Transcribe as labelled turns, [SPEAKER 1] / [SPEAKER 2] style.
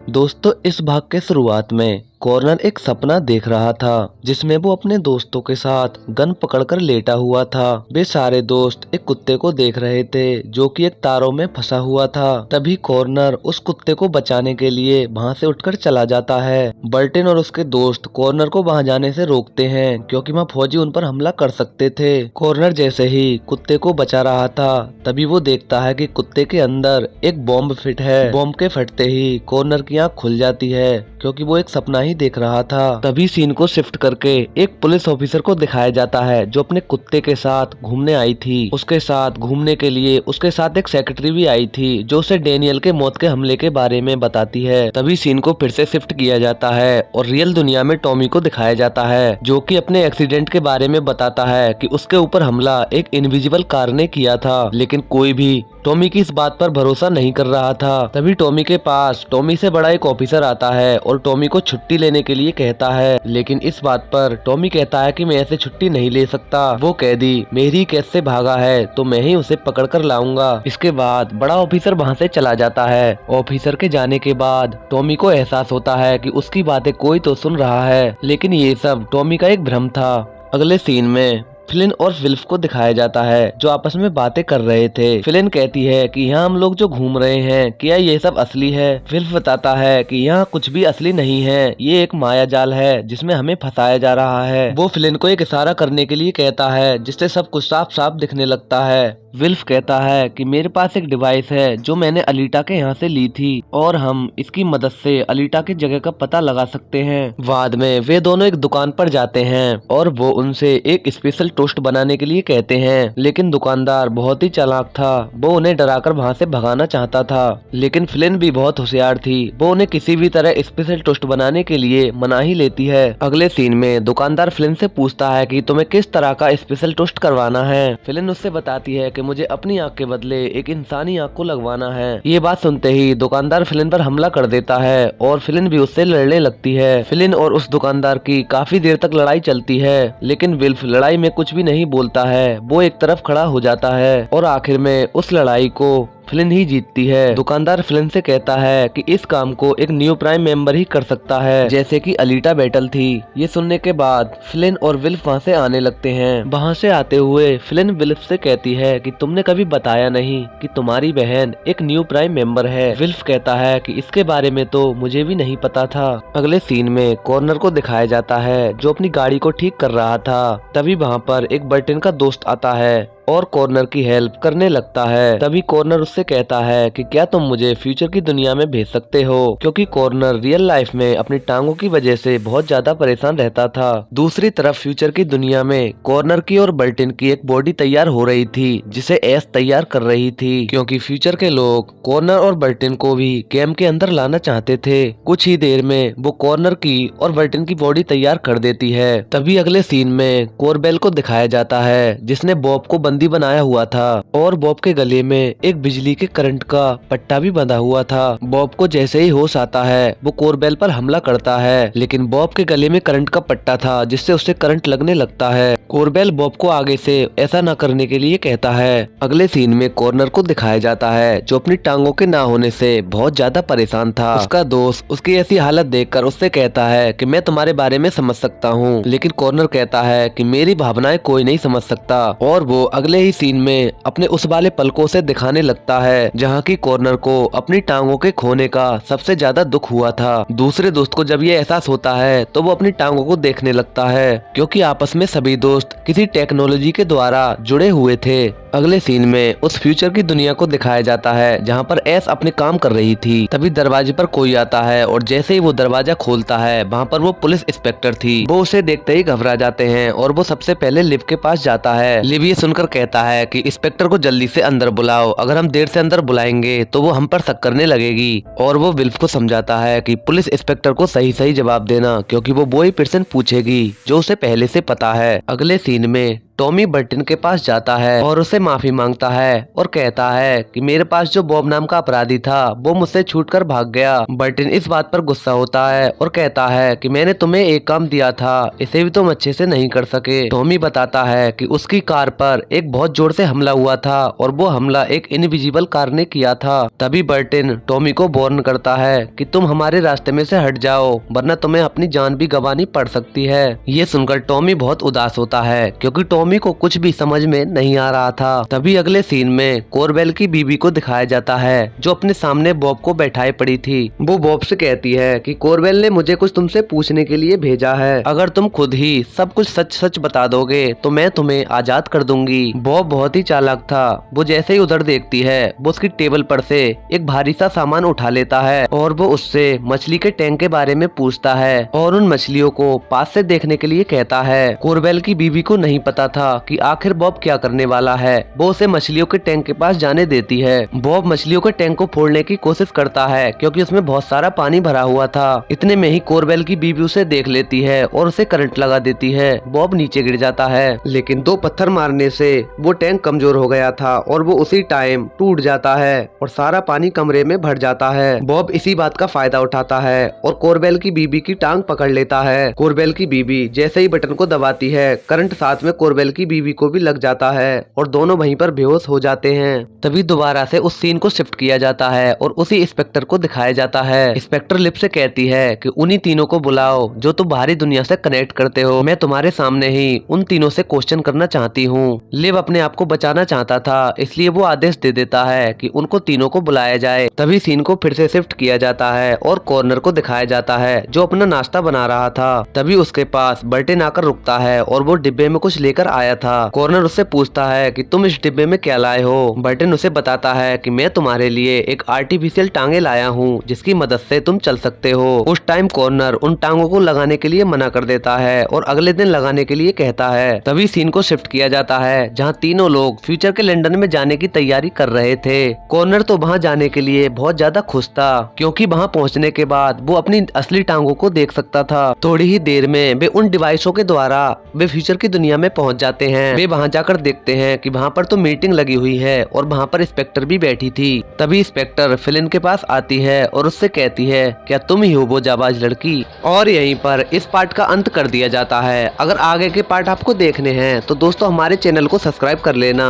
[SPEAKER 1] दोस्तों, इस भाग के शुरुआत में कॉर्नर एक सपना देख रहा था जिसमें वो अपने दोस्तों के साथ गन पकड़कर लेटा हुआ था। वे सारे दोस्त एक कुत्ते को देख रहे थे जो कि एक तारों में फंसा हुआ था। तभी कॉर्नर उस कुत्ते को बचाने के लिए वहां से उठकर चला जाता है। बर्टिन और उसके दोस्त कॉर्नर को वहां जाने से रोकते हैं क्योंकि वहां फौजी उन पर हमला कर सकते थे। कॉर्नर जैसे ही कुत्ते को बचा रहा था तभी वो देखता है कि कुत्ते के अंदर एक बॉम्ब फिट है। बॉम्ब के फटते ही कॉर्नर की आंख खुल जाती है क्योंकि वो एक सपना ही देख रहा था। तभी सीन को शिफ्ट करके एक पुलिस ऑफिसर को दिखाया जाता है जो अपने कुत्ते के साथ घूमने आई थी। उसके साथ घूमने के लिए उसके साथ एक सेक्रेटरी भी आई थी जो उसे डेनियल के मौत के हमले के बारे में बताती है। तभी सीन को फिर से शिफ्ट किया जाता है और रियल दुनिया में टॉमी को दिखाया जाता है जो कि अपने एक्सीडेंट के बारे में बताता है कि उसके ऊपर हमला एक इनविजिबल कार ने किया था, लेकिन कोई भी टॉमी की इस बात पर भरोसा नहीं कर रहा था। तभी टॉमी के पास टॉमी से बड़ा एक ऑफिसर आता है और टॉमी को छुट्टी लेने के लिए कहता है, लेकिन इस बात पर टॉमी कहता है कि मैं ऐसे छुट्टी नहीं ले सकता। वो कैदी मेरी केस से भागा है तो मैं ही उसे पकड़ कर लाऊंगा। इसके बाद बड़ा ऑफिसर वहाँ से चला जाता है। ऑफिसर के जाने के बाद टॉमी को एहसास होता है कि उसकी बातें कोई तो सुन रहा है, लेकिन ये सब टॉमी का एक भ्रम था। अगले सीन में फिलिन और विल्फ को दिखाया जाता है जो आपस में बातें कर रहे थे। फिलिन कहती है कि यहाँ हम लोग जो घूम रहे हैं क्या ये सब असली है। विल्फ बताता है कि यहाँ कुछ भी असली नहीं है, ये एक माया जाल है जिसमें हमें फंसाया जा रहा है। वो फिलिन को एक इशारा करने के लिए कहता है जिससे सब कुछ साफ साफ दिखने लगता है। विल्फ कहता है कि मेरे पास एक डिवाइस है जो मैंने अलीटा के यहाँ से ली थी और हम इसकी मदद से अलीटा की जगह का पता लगा सकते हैं। बाद में वे दोनों एक दुकान पर जाते हैं और वो उनसे एक स्पेशल टोस्ट बनाने के लिए कहते हैं, लेकिन दुकानदार बहुत ही चालाक था। वो उन्हें डराकर वहाँ से भगाना चाहता था, लेकिन फिलिन भी बहुत होशियार थी। वो उन्हें किसी भी तरह स्पेशल टोस्ट बनाने के लिए मना ही लेती है। अगले सीन में दुकानदार फिलिन से पूछता है कि तुम्हें किस तरह का स्पेशल टोस्ट करवाना है। फिलिन उससे बताती है कि मुझे अपनी आंख के बदले एक इंसानी आंख को लगवाना है। ये बात सुनते ही दुकानदार फिलिन पर हमला कर देता है और फिलिन भी उससे लड़ने लगती है। फिलिन और उस दुकानदार की काफी देर तक लड़ाई चलती है, लेकिन विल्फ लड़ाई में कुछ भी नहीं बोलता है। वो एक तरफ खड़ा हो जाता है और आखिर में उस लड़ाई को फिलिन ही जीतती है। दुकानदार फिलिन से कहता है कि इस काम को एक न्यू प्राइम मेंबर ही कर सकता है, जैसे कि अलीटा बैटल थी। ये सुनने के बाद फिलिन और विल्फ वहाँ से आने लगते हैं। वहाँ से आते हुए फिलिन विल्फ से कहती है कि तुमने कभी बताया नहीं कि तुम्हारी बहन एक न्यू प्राइम मेंबर है। विल्फ कहता है कि इसके बारे में तो मुझे भी नहीं पता था। अगले सीन में कॉर्नर को दिखाया जाता है जो अपनी गाड़ी को ठीक कर रहा था। तभी वहाँ पर एक बर्टिन का दोस्त आता है और कॉर्नर की हेल्प करने लगता है। तभी कॉर्नर उससे कहता है कि क्या तुम मुझे फ्यूचर की दुनिया में भेज सकते हो, क्योंकि कॉर्नर रियल लाइफ में अपनी टांगों की वजह से बहुत ज्यादा परेशान रहता था। दूसरी तरफ फ्यूचर की दुनिया में कॉर्नर की और बर्टिन की एक बॉडी तैयार हो रही थी जिसे एस तैयार कर रही थी, क्योंकि फ्यूचर के लोग कॉर्नर और बर्टिन को भी गेम के अंदर लाना चाहते थे। कुछ ही देर में वो कॉर्नर की और बर्टिन की बॉडी तैयार कर देती है। तभी अगले सीन में कोरबेल को दिखाया जाता है जिसने बॉब को बंदी बनाया हुआ था और बॉब के गले में एक बिजली के करंट का पट्टा भी बंधा हुआ था। बॉब को जैसे ही होश आता है वो कोरबेल पर हमला करता है, लेकिन बॉब के गले में करंट का पट्टा था जिससे उसे करंट लगने लगता है। कोरबेल बॉब को आगे से ऐसा न करने के लिए कहता है। अगले सीन में कॉर्नर को दिखाया जाता है जो अपनी टांगों के ना होने से बहुत ज्यादा परेशान था। उसका दोस्त उसकी ऐसी हालत देखकर उससे कहता है कि मैं तुम्हारे बारे में समझ सकता हूँ, लेकिन कॉर्नर कहता है कि मेरी भावनाएं कोई नहीं समझ सकता। और वो अगले ही सीन में अपने उस वाले पलकों से दिखाने लगता है जहाँ की कॉर्नर को अपनी टांगों के खोने का सबसे ज्यादा दुख हुआ था। दूसरे दोस्त को जब ये एहसास होता है तो वो अपनी टांगों को देखने लगता है, क्योंकि आपस में सभी दोस्त किसी टेक्नोलॉजी के द्वारा जुड़े हुए थे। अगले सीन में उस फ्यूचर की दुनिया को दिखाया जाता है जहाँ पर एस अपने काम कर रही थी। तभी दरवाजे पर कोई आता है और जैसे ही वो दरवाजा खोलता है वहाँ पर वो पुलिस इंस्पेक्टर थी। वो उसे देखते ही घबरा जाते हैं और वो सबसे पहले लिव के पास जाता है। लिव ये सुनकर कहता है कि इंस्पेक्टर को जल्दी से अंदर बुलाओ, अगर हम देर से अंदर बुलाएंगे तो वो हम पर शक करने लगेगी। और वो विल्फ को समझाता है कि पुलिस इंस्पेक्टर को सही सही जवाब देना, क्योंकि वो वही प्रश्न पूछेगी जो उसे पहले से पता है। अगले सीन में टॉमी बर्टन के पास जाता है और उसे माफी मांगता है और कहता है कि मेरे पास जो बॉब नाम का अपराधी था वो मुझसे छूटकर भाग गया। बर्टन इस बात पर गुस्सा होता है और कहता है कि मैंने तुम्हें एक काम दिया था, इसे भी तुम अच्छे से नहीं कर सके। टॉमी बताता है कि उसकी कार पर एक बहुत जोर से हमला हुआ था और वो हमला एक इनविजिबल कार ने किया था। तभी बर्टन टॉमी को वार्न करता है कि तुम हमारे रास्ते में से हट जाओ वरना तुम्हें अपनी जान भी गंवानी पड़ सकती है। ये सुनकर टॉमी बहुत उदास होता है क्योंकि टॉमी को कुछ भी समझ में नहीं आ रहा था। तभी अगले सीन में कोरबेल की बीबी को दिखाया जाता है जो अपने सामने बॉब को बैठाई पड़ी थी। वो बॉब से कहती है कि कोरबेल ने मुझे कुछ तुमसे पूछने के लिए भेजा है, अगर तुम खुद ही सब कुछ सच सच बता दोगे तो मैं तुम्हें आजाद कर दूंगी। बॉब बहुत ही चालाक था, वो जैसे ही उधर देखती है वो उसकी टेबल पर से एक भारी सा सामान उठा लेता है और वो उससे मछली के टैंक के बारे में पूछता है और उन मछलियों को पास से देखने के लिए कहता है। कोरबेल की बीबी को नहीं पता था कि आखिर बॉब क्या करने वाला है। वो उसे मछलियों के टैंक के पास जाने देती है। बॉब मछलियों के टैंक को फोड़ने की कोशिश करता है क्योंकि उसमें बहुत सारा पानी भरा हुआ था। इतने में ही कोरबेल की बीबी उसे देख लेती है और उसे करंट लगा देती है। बॉब नीचे गिर जाता है लेकिन 2 पत्थर मारने से वो टैंक कमजोर हो गया था और वो उसी टाइम टूट जाता है और सारा पानी कमरे में भर जाता है। बॉब इसी बात का फायदा उठाता है और कोरबेल की बीबी की टांग पकड़ लेता है। कोरबेल की बीबी जैसे ही बटन को दबाती है करंट साथ में कोरबेल की बीबी को भी लग जाता है और दोनों वहीं पर बेहोश हो जाते हैं। तभी दोबारा से उस सीन को शिफ्ट किया जाता है और उसी इंस्पेक्टर को दिखाया जाता है। इंस्पेक्टर लिप से कहती है कि उन्हीं तीनों को बुलाओ जो तुम बाहरी दुनिया से कनेक्ट करते हो। मैं तुम्हारे सामने ही उन तीनों से क्वेश्चन करना चाहती हूँ। लिव अपने आप को बचाना चाहता था इसलिए वो आदेश दे देता है कि उनको तीनों को बुलाया जाए। तभी सीन को फिर से शिफ्ट किया जाता है और कॉर्नर को दिखाया जाता है जो अपना नाश्ता बना रहा था। तभी उसके पास बर्टन आकर रुकता है और वो डिब्बे में कुछ लेकर आया था। कॉर्नर उससे पूछता है कि तुम इस डिब्बे में क्या लाए हो। बर्टन उसे बताता है कि मैं तुम्हारे लिए एक आर्टिफिशियल टांगे लाया हूँ जिसकी मदद से तुम चल सकते हो। उस टाइम कॉर्नर उन टांगों को लगाने के लिए मना कर देता है और अगले दिन लगाने के लिए कहता है। तभी सीन को शिफ्ट किया जाता है जहाँ तीनों लोग फ्यूचर के लंदन में जाने की तैयारी कर रहे थे। कॉर्नर तो वहाँ जाने के लिए बहुत ज्यादा खुश था क्योंकि वहाँ पहुँचने के बाद वो अपनी असली टांगों को देख सकता था। थोड़ी ही देर में वे उन डिवाइसों के द्वारा वे फ्यूचर की दुनिया में पहुँच जाते हैं। वे वहाँ जाकर देखते हैं कि वहाँ पर तो मीटिंग लगी हुई है और वहाँ पर इंस्पेक्टर भी बैठी थी। तभी इंस्पेक्टर फिलिन के पास आती है और उससे कहती है क्या तुम ही हो वो जाबाज लड़की। और यहीं पर इस पार्ट का अंत कर दिया जाता है। अगर आगे के पार्ट आपको देखने हैं तो दोस्तों हमारे चैनल को सब्सक्राइब कर लेना।